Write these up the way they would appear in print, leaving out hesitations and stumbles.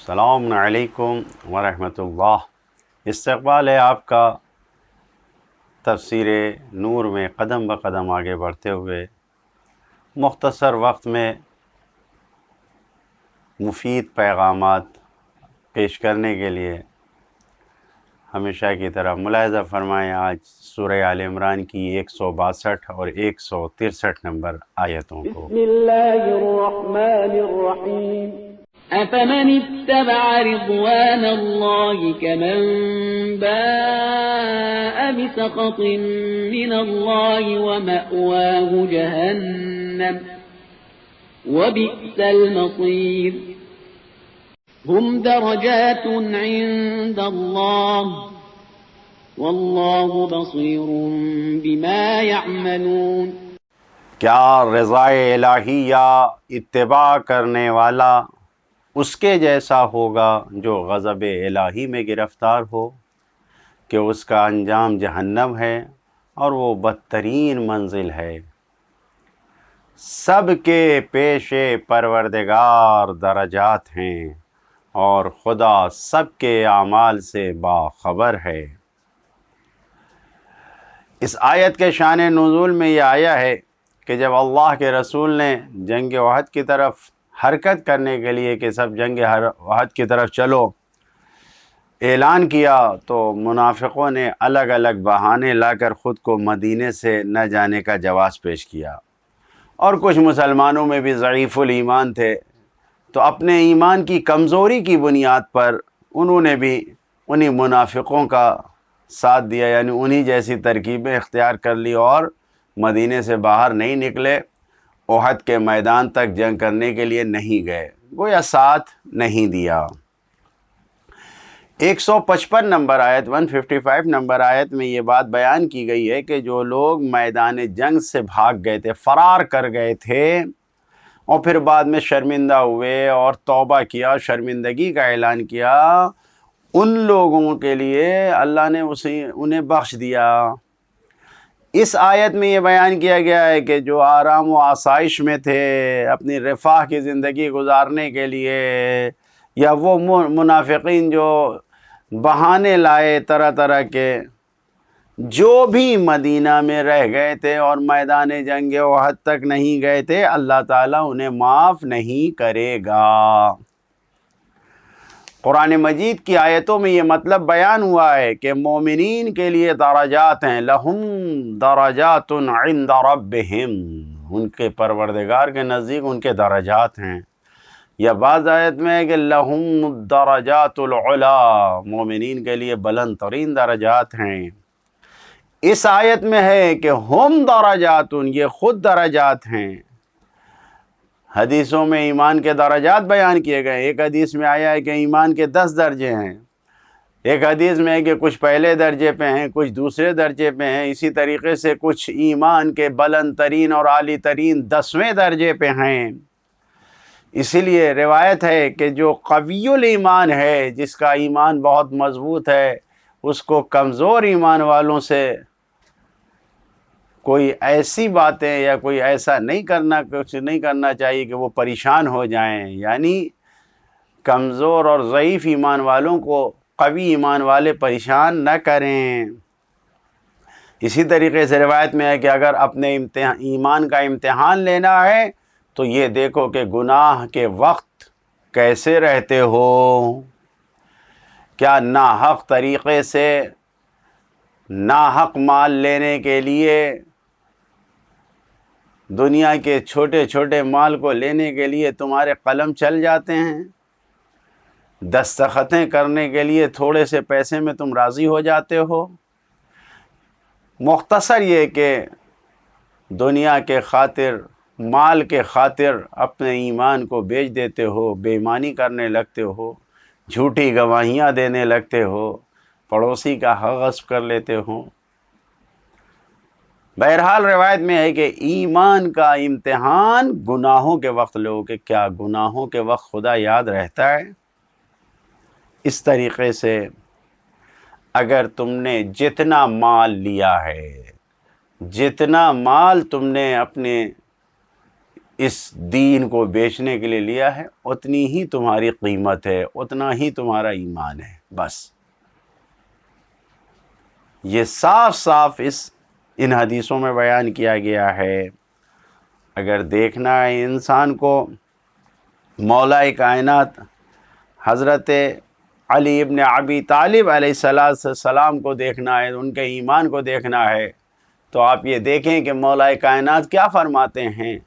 السلام علیکم ورحمۃ اللہ۔ استقبال ہے آپ کا تفسیر نور میں قدم بقدم آگے بڑھتے ہوئے مختصر وقت میں مفید پیغامات پیش کرنے کے لیے ہمیشہ کی طرح ملاحظہ فرمائیں آج سورہ آل عمران کی 162 اور 163 نمبر آیتوں کو۔ بسم اللہ الرحمن الرحیم أفمن اتبع رضوان الله كمن باء بسخط من الله ومأواه جهنم وبئس المصير هم درجات عند الله والله بصير بما يعملون۔ کیا رضائے الہی یا اتباع کرنے والا اس کے جیسا ہوگا جو غضب الہی میں گرفتار ہو کہ اس کا انجام جہنم ہے اور وہ بدترین منزل ہے۔ سب کے پیش پروردگار درجات ہیں اور خدا سب کے اعمال سے باخبر ہے۔ اس آیت کے شان نزول میں یہ آیا ہے کہ جب اللہ کے رسول نے جنگ احد کی طرف حرکت کرنے کے لیے کہ سب جنگ احد کی طرف چلو اعلان کیا تو منافقوں نے الگ الگ بہانے لا کر خود کو مدینے سے نہ جانے کا جواز پیش کیا، اور کچھ مسلمانوں میں بھی ضعیف الایمان تھے تو اپنے ایمان کی کمزوری کی بنیاد پر انہوں نے بھی انہی منافقوں کا ساتھ دیا، یعنی انہی جیسی ترکیبیں اختیار کر لی اور مدینے سے باہر نہیں نکلے، احد کے میدان تک جنگ کرنے کے لیے نہیں گئے، گویا ساتھ نہیں دیا۔ 155 نمبر آیت 155 نمبر آیت میں یہ بات بیان کی گئی ہے کہ جو لوگ میدان جنگ سے بھاگ گئے تھے، فرار کر گئے تھے اور پھر بعد میں شرمندہ ہوئے اور توبہ کیا، شرمندگی کا اعلان کیا، ان لوگوں کے لیے اللہ نے انہیں بخش دیا۔ اس آیت میں یہ بیان کیا گیا ہے کہ جو آرام و آسائش میں تھے اپنی رفاہ کی زندگی گزارنے کے لیے، یا وہ منافقین جو بہانے لائے طرح طرح کے، جو بھی مدینہ میں رہ گئے تھے اور میدان جنگ احد تک نہیں گئے تھے، اللہ تعالیٰ انہیں معاف نہیں کرے گا۔ قرآن مجید کی آیتوں میں یہ مطلب بیان ہوا ہے کہ مومنین کے لیے درجات ہیں، لہم درجات عند ربہم، ان کے پروردگار کے نزدیک ان کے درجات ہیں، یا بعض آیت میں ہے کہ لہم الدرجات العلا، مومنین کے لیے بلند ترین درجات ہیں۔ اس آیت میں ہے کہ ہم درجات، یہ خود درجات ہیں۔ حدیثوں میں ایمان کے درجات بیان کیے گئے، ایک حدیث میں آیا ہے کہ ایمان کے 10 درجے ہیں، ایک حدیث میں ہے کہ کچھ پہلے درجے پہ ہیں، کچھ دوسرے درجے پہ ہیں، اسی طریقے سے کچھ ایمان کے بلند ترین اور عالی ترین 10ویں درجے پہ ہیں۔ اسی لیے روایت ہے کہ جو قوی الایمان ہے، جس کا ایمان بہت مضبوط ہے، اس کو کمزور ایمان والوں سے کوئی ایسی باتیں یا کوئی ایسا کچھ نہیں کرنا چاہیے کہ وہ پریشان ہو جائیں، یعنی کمزور اور ضعیف ایمان والوں کو قوی ایمان والے پریشان نہ کریں۔ اسی طریقے سے روایت میں ہے کہ اگر اپنے ایمان کا امتحان لینا ہے تو یہ دیکھو کہ گناہ کے وقت کیسے رہتے ہو، کیا ناحق طریقے سے ناحق مال لینے کے لیے، دنیا کے چھوٹے چھوٹے مال کو لینے کے لیے تمہارے قلم چل جاتے ہیں، دستخطیں کرنے کے لیے تھوڑے سے پیسے میں تم راضی ہو جاتے ہو۔ مختصر یہ کہ دنیا کے خاطر، مال کے خاطر اپنے ایمان کو بیچ دیتے ہو، بے ایمانی کرنے لگتے ہو، جھوٹی گواہیاں دینے لگتے ہو، پڑوسی کا حق غصب کر لیتے ہو۔ بہرحال روایت میں ہے کہ ایمان کا امتحان گناہوں کے وقت لو، کہ کیا گناہوں کے وقت خدا یاد رہتا ہے؟ اس طریقے سے اگر تم نے جتنا مال لیا ہے، جتنا مال تم نے اپنے اس دین کو بیچنے کے لیے لیا ہے اتنی ہی تمہاری قیمت ہے، اتنا ہی تمہارا ایمان ہے. بس یہ صاف صاف ان حدیثوں میں بیان کیا گیا ہے. اگر دیکھنا ہے انسان کو مولا کائنات حضرت علی ابن ابی طالب علیہ السلام کو دیکھنا ہے، ان کے ایمان کو دیکھنا ہے، تو آپ یہ دیکھیں کہ مولا کائنات کیا فرماتے ہیں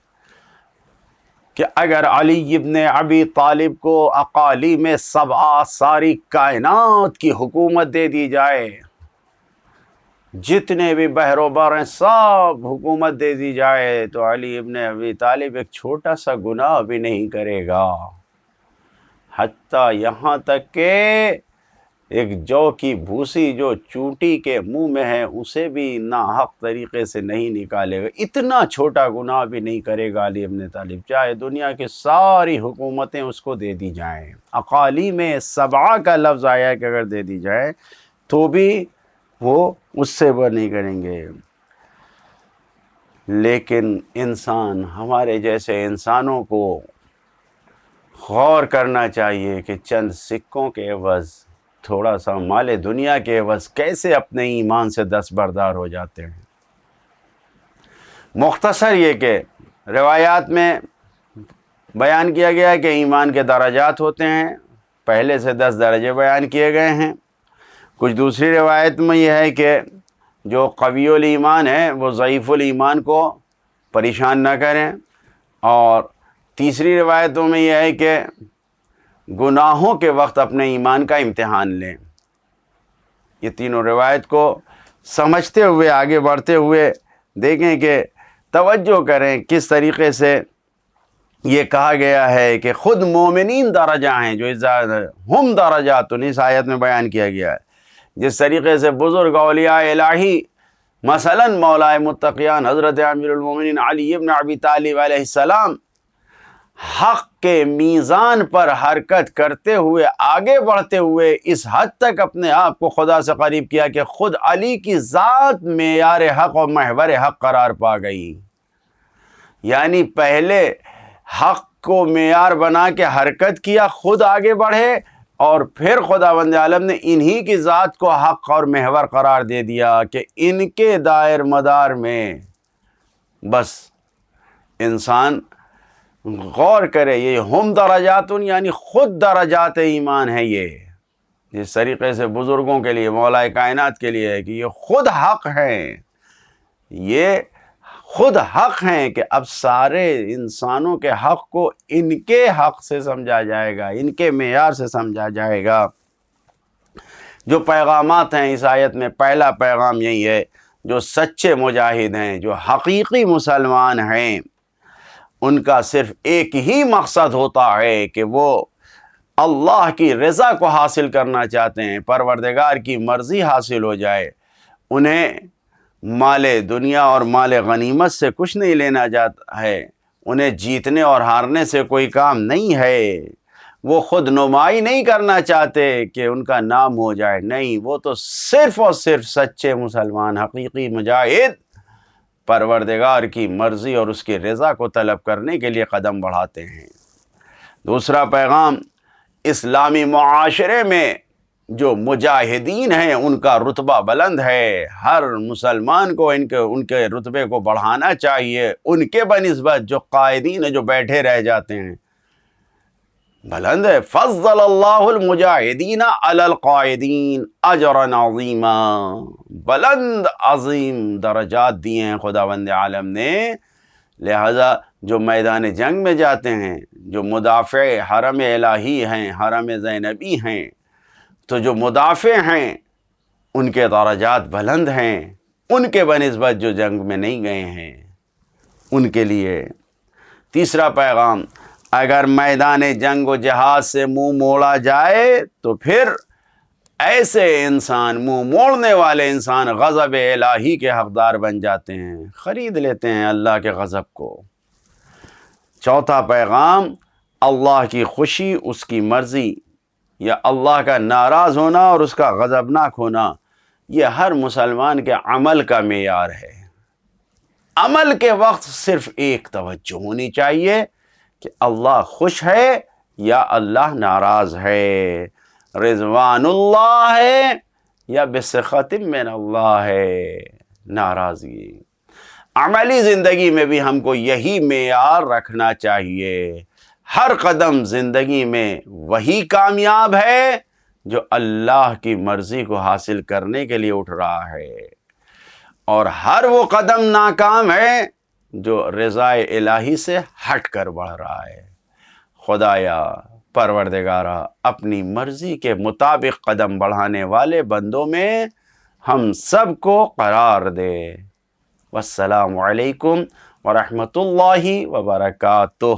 کہ اگر علی ابن ابی طالب کو اقالیم سبعہ ساری کائنات کی حکومت دے دی جائے، جتنے بھی بحر و بر ہیں سب حکومت دے دی جائے، تو علی ابن ابی طالب ایک چھوٹا سا گناہ بھی نہیں کرے گا، حتیٰ یہاں تک کہ ایک جو کی بھوسی جو چونٹی کے منہ میں ہے اسے بھی ناحق طریقے سے نہیں نکالے گا، اتنا چھوٹا گناہ بھی نہیں کرے گا علی ابن طالب، چاہے دنیا کی ساری حکومتیں اس کو دے دی جائیں. اقالیم سبعہ کا لفظ آیا کہ اگر دے دی جائے تو بھی وہ اس سے وہ نہیں کریں گے. لیکن انسان، ہمارے جیسے انسانوں کو غور کرنا چاہیے کہ چند سکوں کے عوض، تھوڑا سا مال دنیا کے عوض کیسے اپنے ایمان سے دستبردار ہو جاتے ہیں. مختصر یہ کہ روایات میں بیان کیا گیا ہے کہ ایمان کے درجات ہوتے ہیں، پہلے سے 10 درجے بیان کیے گئے ہیں. کچھ دوسری روایت میں یہ ہے کہ جو قوی الایمان ہے وہ ضعیف الایمان کو پریشان نہ کریں، اور تیسری روایتوں میں یہ ہے کہ گناہوں کے وقت اپنے ایمان کا امتحان لیں. یہ تینوں روایت کو سمجھتے ہوئے آگے بڑھتے ہوئے دیکھیں کہ توجہ کریں کس طریقے سے یہ کہا گیا ہے کہ خود مومنین درجہ ہیں جو ہم درجات اس آیت میں بیان کیا گیا ہے. جس طریقے سے بزرگ اولیاء الہی مثلا مولا متقیان حضرت امیر المومنین علی ابن ابی طالب علیہ السلام حق کے میزان پر حرکت کرتے ہوئے آگے بڑھتے ہوئے اس حد تک اپنے آپ کو خدا سے قریب کیا کہ خود علی کی ذات معیار حق اور محور حق قرار پا گئی. یعنی پہلے حق کو معیار بنا کے حرکت کیا، خود آگے بڑھے، اور پھر خداوند عالم نے انہی کی ذات کو حق اور محور قرار دے دیا کہ ان کے دائر مدار میں بس انسان غور کرے. یہ ہم درجات یعنی خود درجات ایمان ہے. یہ جس طریقے سے بزرگوں کے لیے، مولا کائنات کے لیے ہے کہ یہ خود حق ہیں، یہ خود حق ہیں کہ اب سارے انسانوں کے حق کو ان کے حق سے سمجھا جائے گا، ان کے معیار سے سمجھا جائے گا. جو پیغامات ہیں اس آیت میں، پہلا پیغام یہی ہے، جو سچے مجاہد ہیں، جو حقیقی مسلمان ہیں، ان کا صرف ایک ہی مقصد ہوتا ہے کہ وہ اللہ کی رضا کو حاصل کرنا چاہتے ہیں، پروردگار کی مرضی حاصل ہو جائے. انہیں مال دنیا اور مال غنیمت سے کچھ نہیں لینا جاتا ہے، انہیں جیتنے اور ہارنے سے کوئی کام نہیں ہے. وہ خود نمائی نہیں کرنا چاہتے کہ ان کا نام ہو جائے، نہیں، وہ تو صرف اور صرف سچے مسلمان، حقیقی مجاہد پروردگار کی مرضی اور اس کی رضا کو طلب کرنے کے لیے قدم بڑھاتے ہیں. دوسرا پیغام، اسلامی معاشرے میں جو مجاہدین ہیں ان کا رتبہ بلند ہے. ہر مسلمان کو ان کے رتبے کو بڑھانا چاہیے، ان کے بنسبت جو قائدین ہیں، جو بیٹھے رہ جاتے ہیں، بلند ہے. فضل اللہ المجاہدین علی القائدین اجرا عظیما، بلند عظیم درجات دیے ہیں خداوند عالم نے. لہذا جو میدان جنگ میں جاتے ہیں، جو مدافع حرم الہی ہیں، حرم زینبی ہیں، تو جو مدافع ہیں ان کے درجات بلند ہیں ان کے بنسبت جو جنگ میں نہیں گئے ہیں ان کے لیے. تیسرا پیغام، اگر میدان جنگ و جہاد سے منہ موڑا جائے تو پھر ایسے انسان، منہ موڑنے والے انسان غضب الہی کے حقدار بن جاتے ہیں، خرید لیتے ہیں اللہ کے غضب کو. چوتھا پیغام، اللہ کی خوشی، اس کی مرضی، یا اللہ کا ناراض ہونا اور اس کا غضبناک ہونا، یہ ہر مسلمان کے عمل کا معیار ہے. عمل کے وقت صرف ایک توجہ ہونی چاہیے کہ اللہ خوش ہے یا اللہ ناراض ہے، رضوان اللہ ہے یا بسخط من اللہ ہے، ناراضگی۔ عملی زندگی میں بھی ہم کو یہی معیار رکھنا چاہیے، ہر قدم زندگی میں وہی کامیاب ہے جو اللہ کی مرضی کو حاصل کرنے کے لیے اٹھ رہا ہے، اور ہر وہ قدم ناکام ہے جو رضا الہی سے ہٹ کر بڑھ رہا ہے۔ خدایا پروردگارا اپنی مرضی کے مطابق قدم بڑھانے والے بندوں میں ہم سب کو قرار دے۔ والسلام علیکم ورحمۃ اللہ وبرکاتہ۔